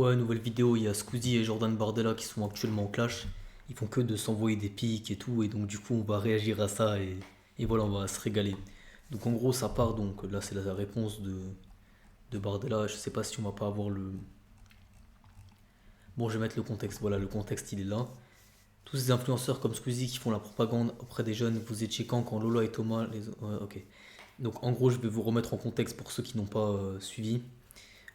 Ouais, nouvelle vidéo, il y a Squeezie et Jordan Bardella qui sont actuellement en clash. Ils font que de s'envoyer des pics et tout, et donc du coup on va réagir à ça et voilà, on va se régaler. Donc en gros ça part, donc là c'est la réponse de Bardella, je sais pas si on va pas avoir le... Bon je vais mettre le contexte, voilà le contexte il est là. Tous ces influenceurs comme Squeezie qui font la propagande auprès des jeunes, vous étiez quand Lola et Thomas les... Ouais, ok. Donc en gros je vais vous remettre en contexte pour ceux qui n'ont pas suivi.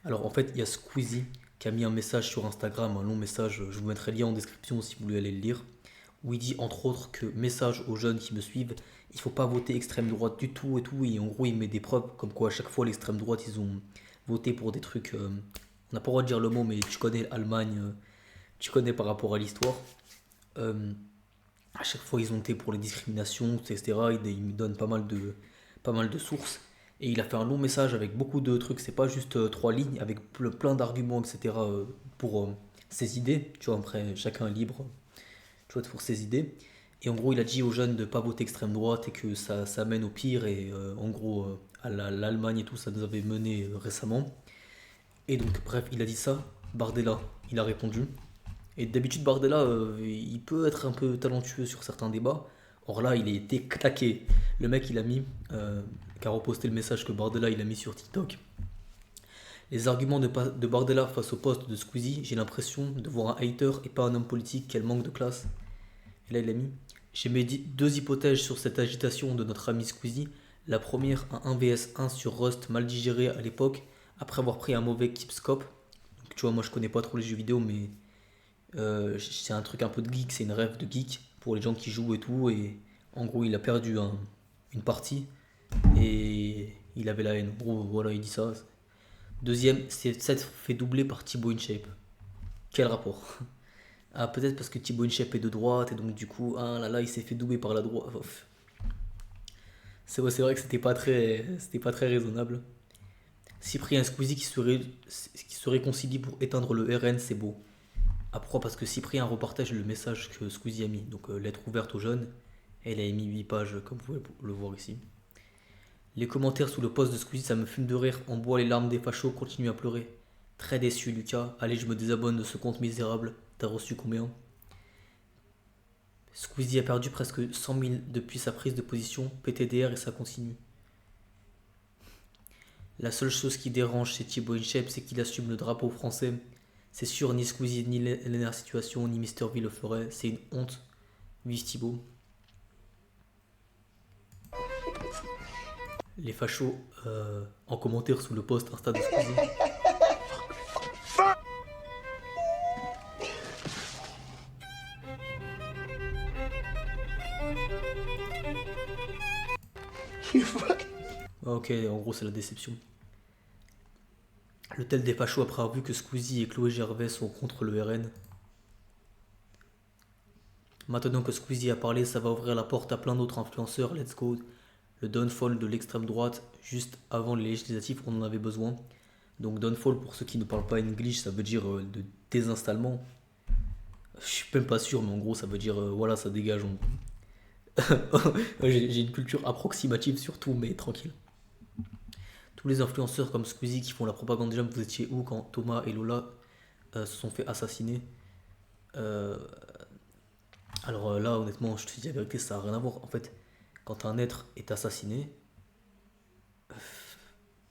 Alors en fait, il y a Squeezie qui a mis un message sur Instagram, un long message, je vous mettrai le lien en description si vous voulez aller le lire, où il dit entre autres que message aux jeunes qui me suivent, il faut pas voter extrême droite du tout et tout, et en gros il met des preuves comme quoi à chaque fois l'extrême droite ils ont voté pour des trucs, on n'a pas le droit de dire le mot mais tu connais l'Allemagne, tu connais par rapport à l'histoire. Euh, à chaque fois ils ont été pour les discriminations, etc. Il me donne pas mal de sources. Et il a fait un long message avec beaucoup de trucs, c'est pas juste trois lignes, avec plein d'arguments, etc. pour ses idées. Tu vois, après, chacun est libre, tu vois, pour ses idées. Et en gros, il a dit aux jeunes de pas voter extrême droite et que ça mène au pire. Et en gros, à l'Allemagne et tout, ça nous avait mené récemment. Et donc, bref, il a dit ça. Bardella, il a répondu. Et d'habitude, Bardella, il peut être un peu talentueux sur certains débats. Or là, il a été claqué. Le mec, il a mis, qui a reposté le message que Bardella, il a mis sur TikTok. Les arguments de Bardella face au poste de Squeezie, j'ai l'impression de voir un hater et pas un homme politique, quel manque de classe. Et là, il a mis, j'ai mis deux hypothèses sur cette agitation de notre ami Squeezie. La première, un 1 vs 1 sur Rust mal digéré à l'époque, après avoir pris un mauvais Keepscope. Donc, tu vois, moi je connais pas trop les jeux vidéo, mais c'est un truc un peu de geek, c'est une rêve de geek pour les gens qui jouent et tout. Et en gros, il a perdu une partie et il avait la haine. En gros, voilà, il dit ça. Deuxième, c'est s'être fait doubler par Thibaut InShape. Quel rapport? Ah, peut-être parce que Thibaut InShape est de droite et donc du coup, ah là là, il s'est fait doubler par la droite. C'est vrai que c'était pas très raisonnable. Cyprien et Squeezie qui se réconcilient pour éteindre le RN, c'est beau. À pourquoi? Parce que Cyprien repartage le message que Squeezie a mis, donc lettre ouverte aux jeunes. Et il a mis 8 pages, comme vous pouvez le voir ici. Les commentaires sous le post de Squeezie, ça me fume de rire. On boit les larmes des fachos, continue à pleurer. Très déçu, Lucas. Allez, je me désabonne de ce compte misérable. T'as reçu combien? Squeezie a perdu presque 100 000 depuis sa prise de position. PTDR et ça continue. La seule chose qui dérange chez Thibaut InShape, c'est qu'il assume le drapeau français. C'est sûr, ni Squeezie, ni LNR Situation, ni Mister V le ferait. C'est une honte. Vive Thibaut. Les fachos en commentaire sous le post Insta de Squeezie. Ah, ok, en gros, c'est la déception. Le tel des fachos après avoir vu que Squeezie et Chloé Gervais sont contre le RN. Maintenant que Squeezie a parlé, ça va ouvrir la porte à plein d'autres influenceurs. Let's go. Le downfall de l'extrême droite, juste avant les législatives, on en avait besoin. Donc downfall, pour ceux qui ne parlent pas English, ça veut dire de désinstallement. Je suis même pas sûr, mais en gros, ça veut dire voilà, ça dégage. J'ai une culture approximative surtout, mais tranquille. Tous les influenceurs comme Squeezie qui font la propagande déjà, vous étiez où quand Thomas et Lola se sont fait assassiner? Euh, alors là, honnêtement, je te dis la vérité, ça n'a rien à voir. En fait, quand un être est assassiné,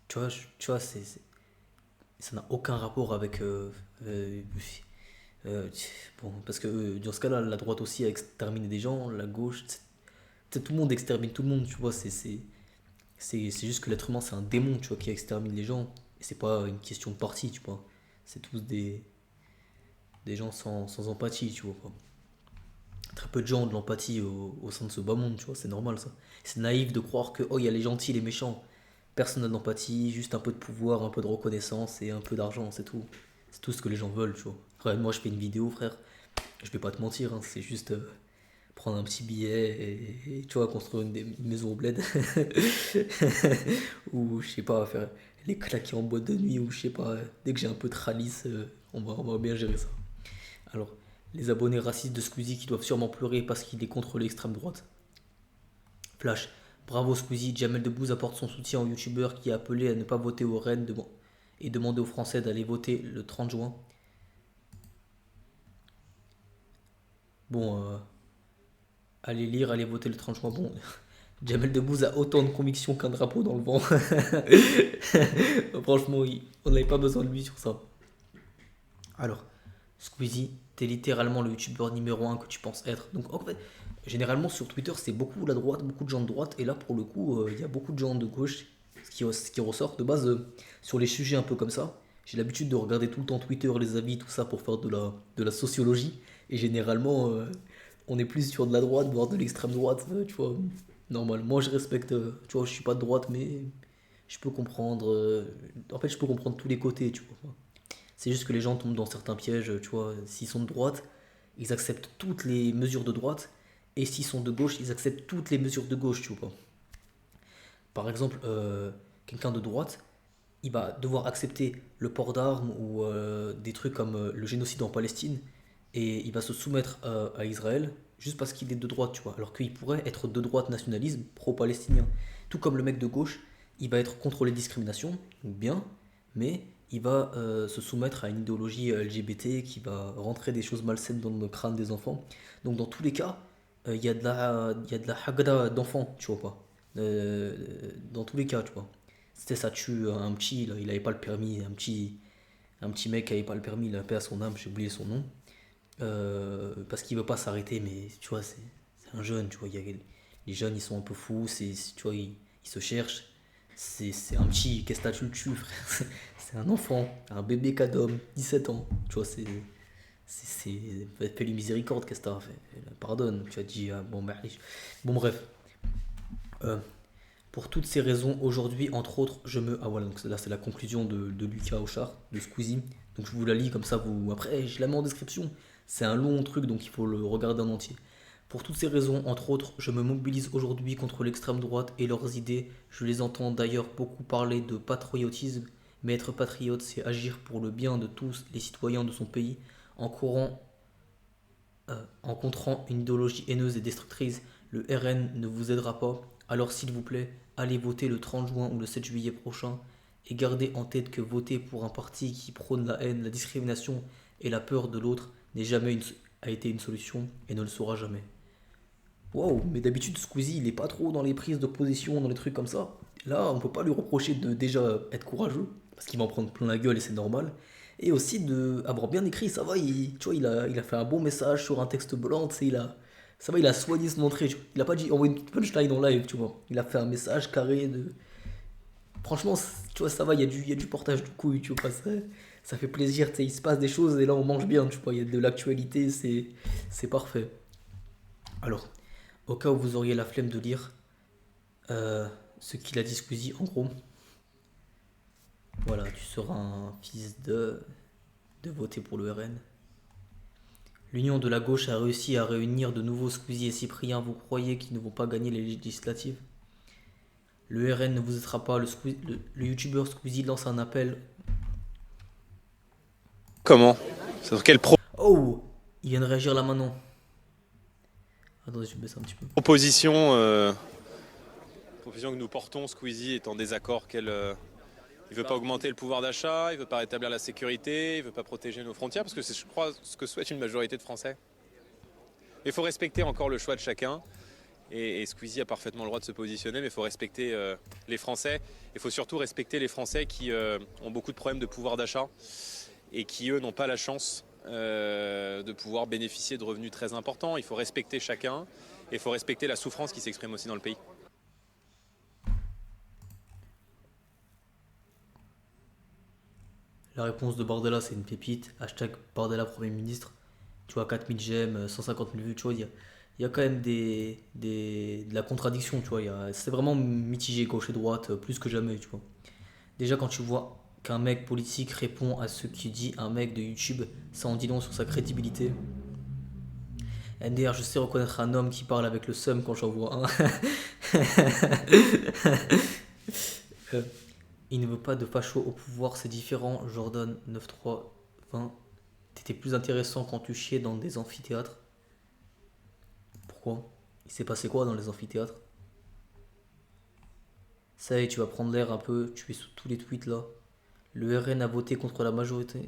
tu vois ça n'a aucun rapport avec... euh, bon, parce que dans ce cas-là, la droite aussi a exterminé des gens, la gauche, tout le monde extermine tout le monde, tu vois. C'est juste que l'être humain, c'est un démon, tu vois, qui extermine les gens. Et c'est pas une question de parti, tu vois. C'est tous des gens sans empathie, tu vois. Quoi. Très peu de gens ont de l'empathie au sein de ce bas monde, tu vois, c'est normal ça. C'est naïf de croire que, oh, il y a les gentils et les méchants. Personne n'a d'empathie, juste un peu de pouvoir, un peu de reconnaissance et un peu d'argent, c'est tout. C'est tout ce que les gens veulent, tu vois. Après, moi, je fais une vidéo, frère. Je vais pas te mentir, hein, c'est juste prendre un petit billet et, tu vois, construire une maison au bled. Ou, je sais pas, faire les claquer en boîte de nuit, ou je sais pas, dès que j'ai un peu de ralice, on va bien gérer ça. Alors, les abonnés racistes de Squeezie qui doivent sûrement pleurer parce qu'il est contre l'extrême droite. Flash. Bravo Squeezie, Jamel Debbouze apporte son soutien au youtubeur qui a appelé à ne pas voter au RN et demander aux Français d'aller voter le 30 juin. Bon, allez lire, allez voter le 30 juin. Bon, Jamel Debbouze a autant de conviction qu'un drapeau dans le vent. Franchement, on n'avait pas besoin de lui sur ça. Alors, Squeezie, t'es littéralement le youtubeur numéro un que tu penses être. Donc, en fait, généralement sur Twitter, c'est beaucoup la droite, beaucoup de gens de droite. Et là, pour le coup, il y a beaucoup de gens de gauche. Ce qui ressort de base sur les sujets un peu comme ça. J'ai l'habitude de regarder tout le temps Twitter, les avis, tout ça pour faire de la sociologie. Et généralement, on est plus sur de la droite, voire de l'extrême droite, tu vois. Normal. Moi, je respecte, tu vois, je suis pas de droite, mais je peux comprendre. En fait, je peux comprendre tous les côtés, tu vois. C'est juste que les gens tombent dans certains pièges, tu vois. S'ils sont de droite, ils acceptent toutes les mesures de droite. Et s'ils sont de gauche, ils acceptent toutes les mesures de gauche, tu vois. Par exemple, quelqu'un de droite, il va devoir accepter le port d'armes ou des trucs comme le génocide en Palestine. Et il va se soumettre à Israël juste parce qu'il est de droite, tu vois. Alors qu'il pourrait être de droite nationalisme, pro-palestinien. Tout comme le mec de gauche, il va être contre les discriminations, donc bien, mais il va se soumettre à une idéologie LGBT qui va rentrer des choses malsaines dans le crâne des enfants. Donc dans tous les cas, il y a de la hagda d'enfants, tu vois pas. Euh, dans tous les cas, tu vois. C'était ça tue un petit, là, il avait pas le permis, un petit mec qui avait pas le permis, il a paix à son âme, j'ai oublié son nom. Parce qu'il veut pas s'arrêter, mais tu vois, c'est un jeune, tu vois, les jeunes ils sont un peu fous, tu vois, ils se cherchent. C'est un petit, qu'est-ce que tu le tues, frère? C'est un enfant, un bébé cadom, 17 ans, tu vois, fais-lui miséricorde, qu'est-ce que t'as fait? Pardonne, tu as dit, ah, bon, bah, bon, bref. Euh, pour toutes ces raisons, aujourd'hui, entre autres, Ah voilà, donc là c'est la conclusion de Lucas Auchard, de Squeezie. Donc je vous la lis comme ça, après je la mets en description. C'est un long truc, donc il faut le regarder en entier. Pour toutes ces raisons, entre autres, je me mobilise aujourd'hui contre l'extrême droite et leurs idées. Je les entends d'ailleurs beaucoup parler de patriotisme, mais être patriote, c'est agir pour le bien de tous les citoyens de son pays, en courant en contrant une idéologie haineuse et destructrice, le RN ne vous aidera pas. Alors s'il vous plaît, allez voter le 30 juin ou le 7 juillet prochain et gardez en tête que voter pour un parti qui prône la haine, la discrimination et la peur de l'autre a été une solution et ne le sera jamais. Waouh, mais d'habitude Squeezie il est pas trop dans les prises de position, dans les trucs comme ça. Là, on peut pas lui reprocher de déjà être courageux, parce qu'il va en prendre plein la gueule et c'est normal. Et aussi de avoir bien écrit, ça va, tu vois, il a fait un bon message sur un texte blanc, tu sais, ça va, il a soigné son entrée, tu vois. Il a pas dit envoyer une punchline en live, tu vois. Il a fait un message carré de. Franchement, tu vois, ça va, il y a du portage de couilles, tu vois, ça fait plaisir, tu sais, il se passe des choses et là on mange bien, tu vois, il y a de l'actualité, c'est parfait. Alors, au cas où vous auriez la flemme de lire ce qu'il a dit Squeezie, en gros, voilà, tu seras un fils de voter pour le RN. L'union de la gauche a réussi à réunir de nouveau Squeezie et Cyprien. Vous croyez qu'ils ne vont pas gagner les législatives? Le RN ne vous aidera pas. Le youtubeur Squeezie lance un appel. Comment? C'est sur quelle Oh, il vient de réagir là maintenant. Attendez, je vais baisser un petit peu. proposition, proposition que nous portons, Squeezie est en désaccord qu'elle il veut pas augmenter le pouvoir d'achat, il veut pas rétablir la sécurité, il veut pas protéger nos frontières, parce que c'est, je crois, ce que souhaite une majorité de Français. Il faut respecter encore le choix de chacun, et Squeezie a parfaitement le droit de se positionner, mais il faut respecter les Français. Il faut surtout respecter les Français qui ont beaucoup de problèmes de pouvoir d'achat, et qui, eux, n'ont pas la chance de pouvoir bénéficier de revenus très importants. Il faut respecter chacun, et il faut respecter la souffrance qui s'exprime aussi dans le pays. La réponse de Bardella, c'est une pépite. Hashtag Bardella Premier ministre. Tu vois, 4000 j'aime, 150 000 vues, tu vois, il y a quand même de la contradiction, tu vois. C'est vraiment mitigé gauche et droite, plus que jamais, tu vois. Déjà, quand tu vois qu'un mec politique répond à ce que dit un mec de YouTube, ça en dit long sur sa crédibilité. NDR, je sais reconnaître un homme qui parle avec le seum quand j'en vois un. Euh, il ne veut pas de facho au pouvoir, c'est différent. Jordan 9320. T'étais plus intéressant quand tu chiais dans des amphithéâtres. Pourquoi? Il s'est passé quoi dans les amphithéâtres? Ça y est, tu vas prendre l'air un peu, tu es sous tous les tweets là. Le RN a voté contre la majorité.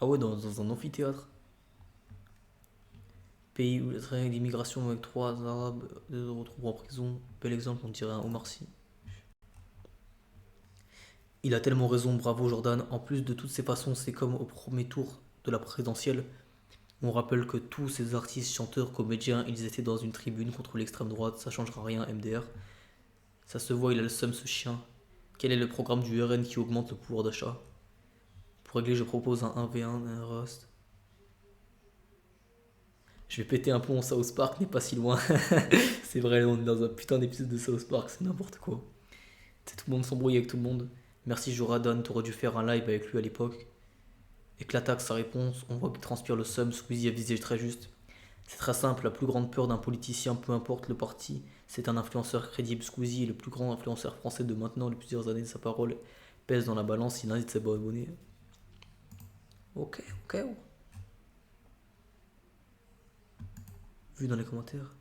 Ah ouais, dans un amphithéâtre. Pays où la traîne d'immigration avec trois arabes se retrouvent en prison. Bel exemple, on dirait un Omar Sy. Il a tellement raison, bravo Jordan. En plus de toutes ces façons, c'est comme au premier tour de la présidentielle. On rappelle que tous ces artistes, chanteurs, comédiens, ils étaient dans une tribune contre l'extrême droite. Ça changera rien, MDR. Ça se voit, il a le seum ce chien. Quel est le programme du RN qui augmente le pouvoir d'achat? Pour régler, je propose un 1v1, un roast. Je vais péter un pont, South Park n'est pas si loin. C'est vrai, on est dans un putain d'épisode de South Park, c'est n'importe quoi. C'est tout le monde s'embrouille avec tout le monde. Merci Joradon, t'aurais dû faire un live avec lui à l'époque. Éclataxe sa réponse, on voit qu'il transpire le seum, Squeezie a visé très juste. C'est très simple, la plus grande peur d'un politicien, peu importe le parti, c'est un influenceur crédible. Squeezie est le plus grand influenceur français de maintenant, les plusieurs années de sa parole pèse dans la balance, il invite ses abonnés. Ok, ok. Vu dans les commentaires.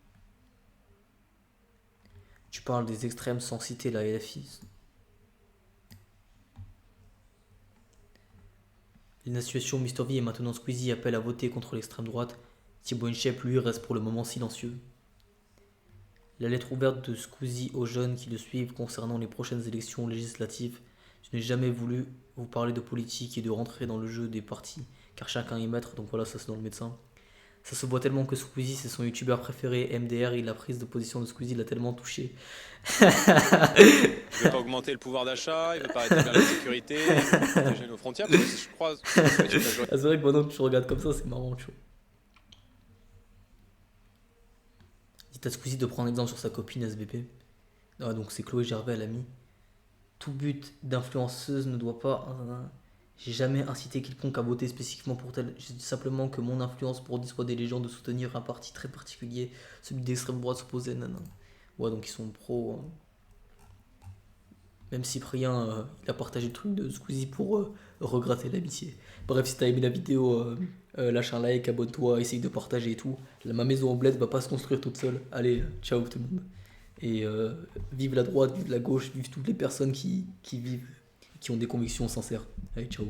Tu parles des extrêmes sans citer la LFI. La situation Mister V et maintenant Squeezie appellent à voter contre l'extrême droite. Thibaut Inchep, lui, reste pour le moment silencieux. La lettre ouverte de Squeezie aux jeunes qui le suivent concernant les prochaines élections législatives. Je n'ai jamais voulu vous parler de politique et de rentrer dans le jeu des partis, car chacun est maître, donc voilà, ça c'est dans le médecin. Ça se voit tellement que Squeezie c'est son youtubeur préféré, MDR, et la prise de position de Squeezie l'a tellement touché. Il veut pas augmenter le pouvoir d'achat, il veut pas rétablir la sécurité, il veut pas protéger nos frontières. Parce que je crois ce que souhaite une majorité. Ah, c'est vrai que maintenant que tu regardes comme ça, c'est marrant, tu vois. Dites à Squeezie de prendre exemple sur sa copine SBP. Ah, donc c'est Chloé Gervais, l'ami. Tout but d'influenceuse ne doit pas. J'ai jamais incité quiconque à voter spécifiquement pour tel. J'ai dit simplement que mon influence pour dissuader les gens de soutenir un parti très particulier, celui d'extrême droite s'opposait. Ouais, donc ils sont pro. Même Cyprien, il a partagé le truc de Squeezie pour regretter l'amitié. Bref, si t'as aimé la vidéo, lâche un like, abonne-toi, essaye de partager et tout. Ma maison en bled va pas se construire toute seule. Allez, ciao tout le monde. Et vive la droite, vive la gauche, vive toutes les personnes qui vivent, qui ont des convictions sincères. Allez, ciao.